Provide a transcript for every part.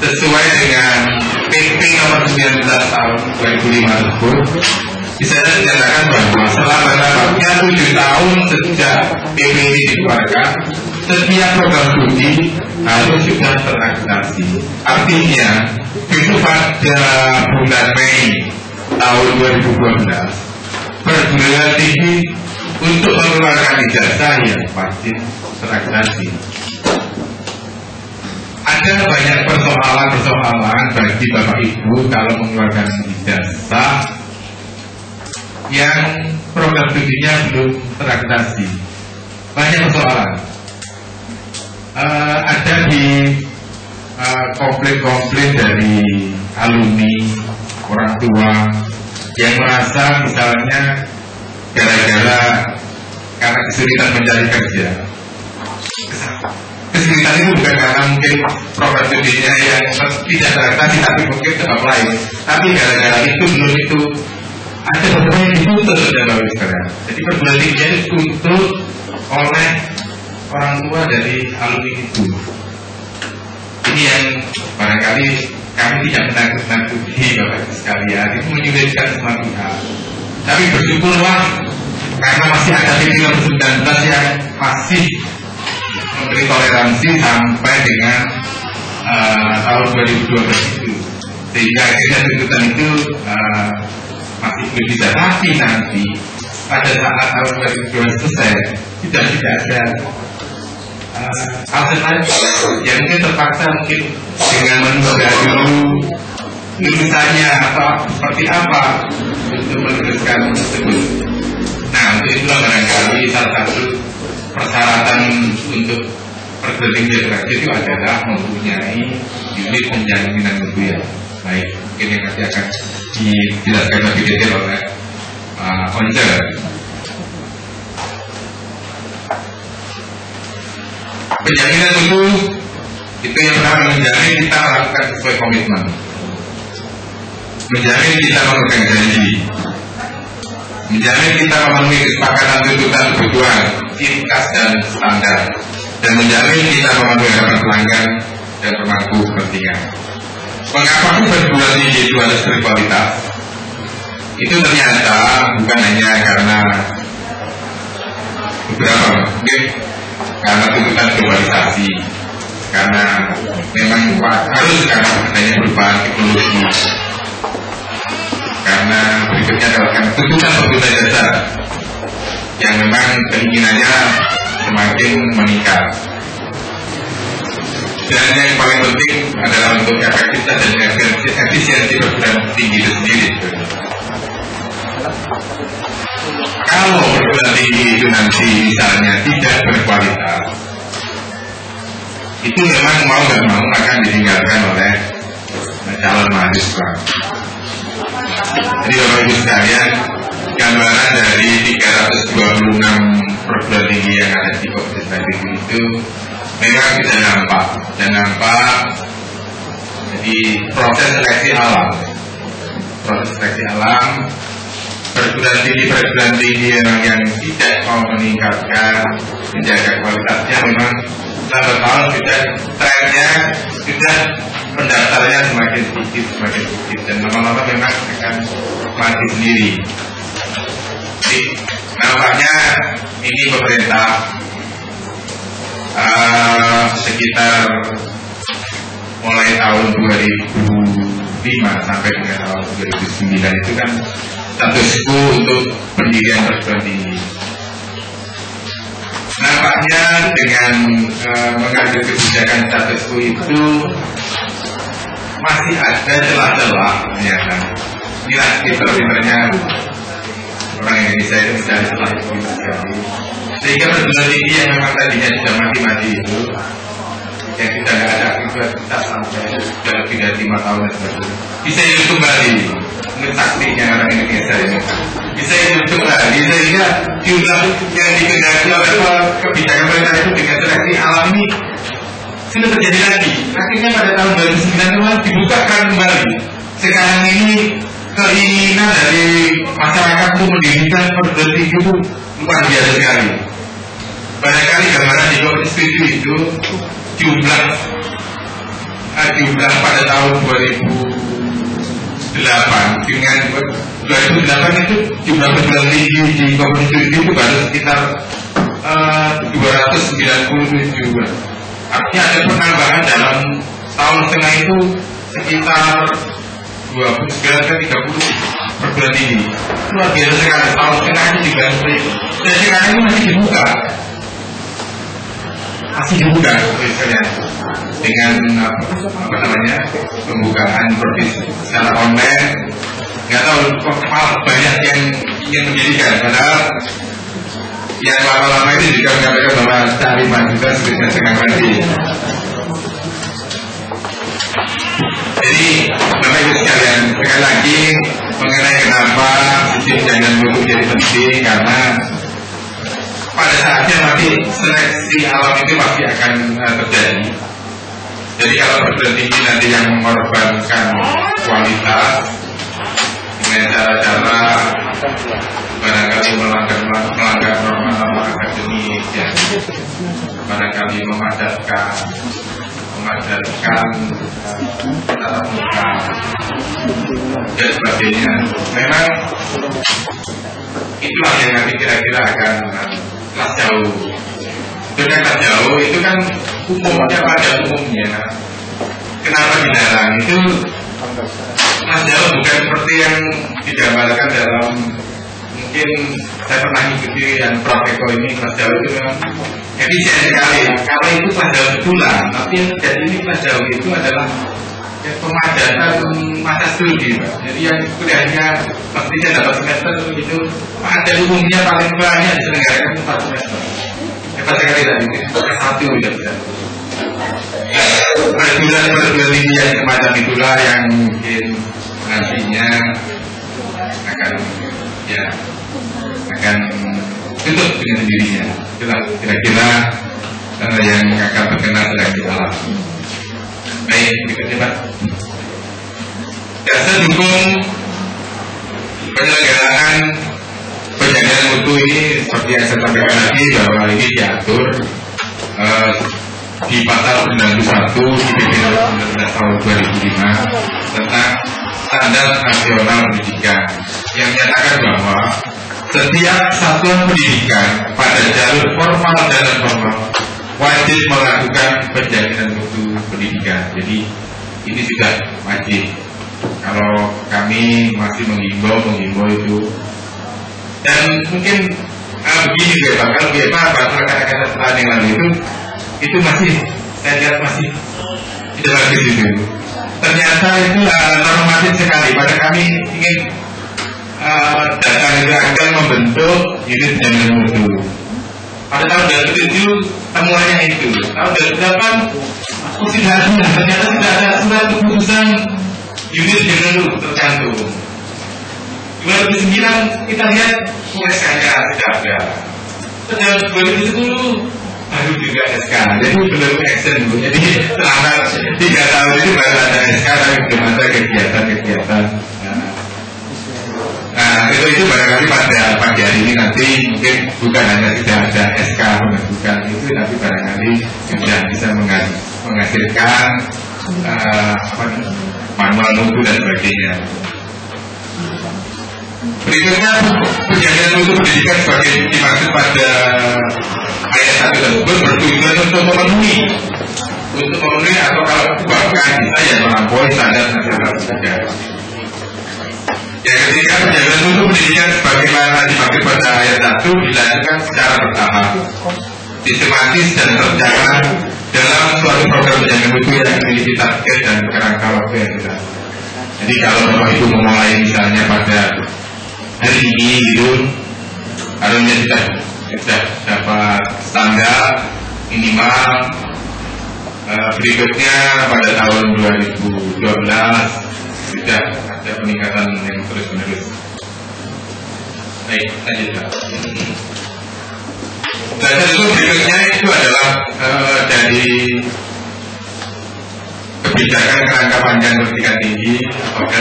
sesuai dengan PP nomor 19 tahun 2005 tersebut bisa dinyatakan bahwa selama lamanya 7 tahun sejak PP ini dikeluarkan, setiap program studi harus sudah terakreditasi. Artinya itu pada bulan Mei tahun 2012 perguruan tinggi untuk mengeluarkan ijazah yang wajib terakreditasi. Ada banyak persoalan bagi Bapak Ibu kalau mengeluarkan ijazah yang program studinya belum terakreditasi. Banyak persoalan. Ada di komplain dari alumni, orang tua yang merasa misalnya gara-gara karena kesulitan mencari kerja. Kesulitan itu bukan karena mungkin program studinya yang tidak terakreditasi tapi mungkin sebab lain, tapi gara-gara itu belum itu ada beberapa yang dituntut dalam sekarang. Jadi perguruan tingginya dituntut oleh orang tua dari alumni itu. Ini yang barangkali kami tidak menakut-nakuti Bapak Ibu sekalian, itu menyulitkan semua pihak. Tapi bersyukurlah karena masih ada PP nomor 19 yang masih memberi toleransi sampai dengan tahun 2012 itu, sehingga akhirnya tuntutan itu masih belum bisa. Tapi nanti pada saat tahun 2012 selesai tidak ada alternatif yang mungkin terpaksa mungkin dengan menunda dulu lulusannya atau seperti apa untuk meneruskan tersebut. Nah, untuk itulah barangkali salah satu persyaratan untuk perguruan tinggi itu adalah mempunyai unit penjaminan mutu yang baik. Mungkin yang nanti akan dijelaskan lebih detail oleh Once. Penjaminan mutu itu yang pertama menjamin kita melakukan sesuai komitmen, menjamin kita melakukan janji, menjamin kita memenuhi kesepakatan tuntutan kebutuhan, ciri khas dan standar, dan menjamin kita memenuhi harapan pelanggan dan pemangku kepentingan. Mengapa perguruan tinggi itu harus berkualitas? Itu ternyata bukan hanya karena beberapa, mungkin karena tuntutan globalisasi, karena memang harus karena adanya perubahan teknologi, karena berikutnya adalah tuntutan pengguna jasa yang memang keinginannya semakin meningkat. Dan yang paling penting adalah untuk efektivitas dan efisiensi perguruan tinggi itu sendiri. Kalau perguruan tinggi itu nanti misalnya tidak berkualitas, itu memang mau nggak mau akan ditinggalkan oleh calon mahasiswa. Jadi Bapak Ibu sekalian, gambaran dari 326 perguruan tinggi yang ada di Kabupaten itu memang bisa nampak. Jadi proses seleksi alam perguruan tinggi yang tidak mau meningkatkan, menjaga kualitasnya memang lambat laun sudah trennya sudah pendaftarnya semakin sedikit dan lama-lama memang akan mati sendiri. Jadi nampaknya ini pemerintah sekitar mulai tahun 2005 sampai dengan tahun 2009 itu kan status quo untuk pendirian perguruan tinggi. Nampaknya dengan mengambil kebijakan status quo itu masih ada celah-celah ternyata. Inilah pinter-pinternya orang Indonesia itu mencari celah itu sekali. Sehingga perguruan tinggi yang memang tadinya sudah mati-mati itu, yang sudah tidak ada aktivitas sampai sudah lebih dari 5 tahun dan sebagainya, bisa hidup kembali. Ini taktiknya orang Indonesia ini. Bisa hidup kembali sehingga jumlah yang dikehendaki oleh kebijakan mereka itu dengan seleksi alami sudah terjadi lagi. Akhirnya pada tahun 2009 dibukakan kembali. Sekarang ini keinginan dari masyarakat untuk mendirikan perguruan tinggi itu luar biasa sekali. Barangkali gambaran di Komisi 7 itu jumlah diundang pada tahun 2008 dengan 2008 itu jumlah perguruan tinggi di Komunitas itu baru sekitar 297. Artinya ada penambahan dalam tahun setengah itu sekitar 29 ke 30 perguruan tinggi. Luar biasa sekali. Tahun setengah itu juga seperti itu. Dan sekarang ini masih dibuka misalnya dengan apa namanya pembukaan seperti secara online. Nggak tahu kok malah banyak yang ingin menjadikan, padahal yang lama-lama itu juga mengatakan bahwa tarifan juga sudah setengah mati. Jadi Bapak Ibu sekalian, sekali lagi mengenai kenapa sistem jaminan mutu jadi penting, karena pada saatnya nanti seleksi alam itu pasti akan terjadi. Jadi kalau perguruan tinggi nanti yang mengorbankan kualitas dengan cara-cara barangkali melanggar norma-norma akademik, ya, barangkali memadatkan tatap muka dan sebagainya. Memang itulah yang nanti kira-kira akan kelas jauh. Dengan kelas jauh itu kan umumnya pada umumnya. Kenapa dilarang? Itu kelas jauh bukan seperti yang digambarkan dalam, mungkin saya pernah mengikuti yang Prof Eko ini. Kelas jauh itu memang efisien sekali. Kalau itu kelas jauh betulan, tapi yang terjadi ini kelas jauh itu adalah pemadatan masa studi, Pak. Jadi yang kuliahnya pastinya dapat semester itu pada umumnya paling banyak diselenggarakan 4 semester. Hebat sekali tadi, satu tidak bisa. Perguruan tinggi yang semacam itulah yang mungkin nantinya akan tutup dengan sendirinya. Itulah kira-kira yang akan terkena sedang di alam. Baik, berikutnya Pak. Saya dukung penyelenggaraan penjaminan mutu ini seperti yang saya sampaikan tadi, bahwa ini diatur di pasal 91 di PP 19 tahun 2005 tentang standar nasional pendidikan yang menyatakan bahwa setiap satuan pendidikan pada jalur formal dan non formal wajib melakukan penjaminan mutu pendidikan. Jadi ini sudah wajib. Kalau kami masih menghimbau itu, dan mungkin begini deh Pak, kalau bahasa kata-kata setelah yang lalu itu masih saya lihat masih tidak bagus itu. Ternyata itu normatif sekali. Pada kami ingin datang itu akan membentuk unit jaminan mutu. Pada tahun 2007 temuannya itu. Tahun 2008 sudah ada, ternyata tidak ada surat keputusan unit jaminan mutu tercantum. 2009 kita lihat SK-nya tidak ada. Sejak 2010 baru juga SK. Jadi belum action dulu. Jadi selama 3 tahun itu baru ada SK, tapi belum ada kegiatan-kegiatan. Nah itu barangkali pada pagi hari ini nanti mungkin bukan hanya tidak ada SK pembentukan itu, tapi barangkali sudah bisa menghasilkan manual mutu dan sebagainya. Berikutnya penjaminan mutu pendidikan sebagai dimaksud pada ayat 1 tersebut bertujuan untuk memenuhi atau kalau bahkan bisa ya melampaui standar nasional pendidikan. Yang ketiga, penjaminan mutu pendidikan sebagaimana dimaksud pada ayat 1 dilakukan secara bertahap, sistematis dan terjaga dalam suatu program penjaminan mutu yang memiliki target dan kerangka waktu yang jelas. Jadi kalau Bapak Ibu memulai misalnya pada hari ini itu harusnya sudah dapat standar minimal, berikutnya pada tahun 2012 sudah ada peningkatan yang terus menerus. Baik, lanjut. Dan tentu berikutnya itu adalah dari kebijakan kerangka panjang pendidikan tinggi pada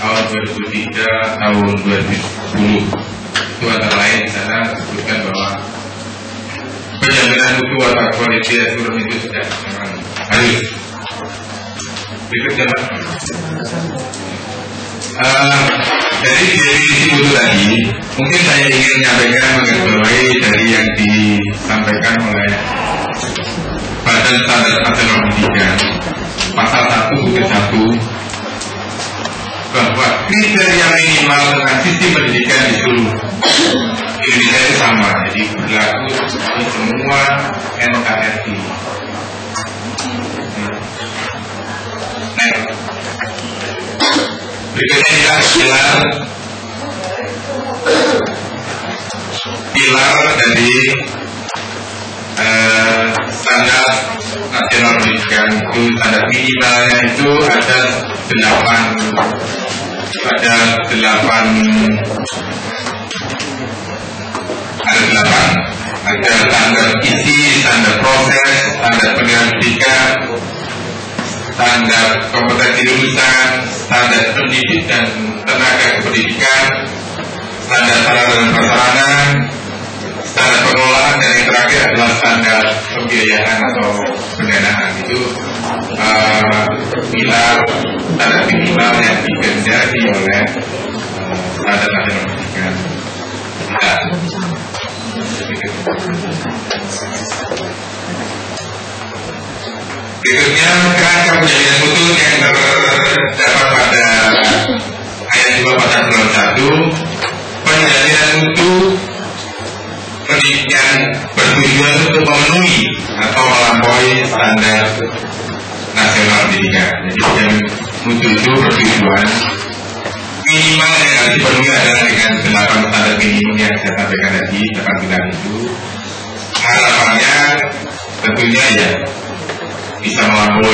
tahun 2003 tahun 2010. Itu antara lain di sana disebutkan bahwa penjaminan mutu atau quality assurance itu sudah memang harus. Berikutnya, dari definisi mutu tadi, mungkin saya ingin menyampaikan menggarisbawahi dari yang disampaikan oleh Badan Standar Nasional Pendidikan pasal 1 bukit 1, bahwa kriteria minimal tentang sistem pendidikan di seluruh Indonesia itu sama, jadi berlaku di semua NKRI. Berikutnya pilar dari standar nasional pendidikan itu, standar minimalnya itu ada 8 ada standar isi, standar proses, standar pendidikan pendidikan, standar kompetensi lulusan, standar pendidik dan tenaga kependidikan, standar sarana dan prasarana, standar pengelolaan, dan yang terakhir adalah standar pembiayaan atau pendanaan. Itu pilar standar minimal yang digendaki oleh standar nasional pendidikan. Berikutnya, kerangka penjaminan mutu yang terdapat pada ayat 2 pasal 1. Penjaminan mutu pendidikan bertujuan untuk memenuhi atau melampaui standar nasional pendidikan. Jadi penjaminan mutu itu bertujuan minimal yang harus dipenuhi adalah dengan 8 standar minimum yang saya sampaikan tadi, 8 pilar itu. Harapannya tentunya ya bisa melampaui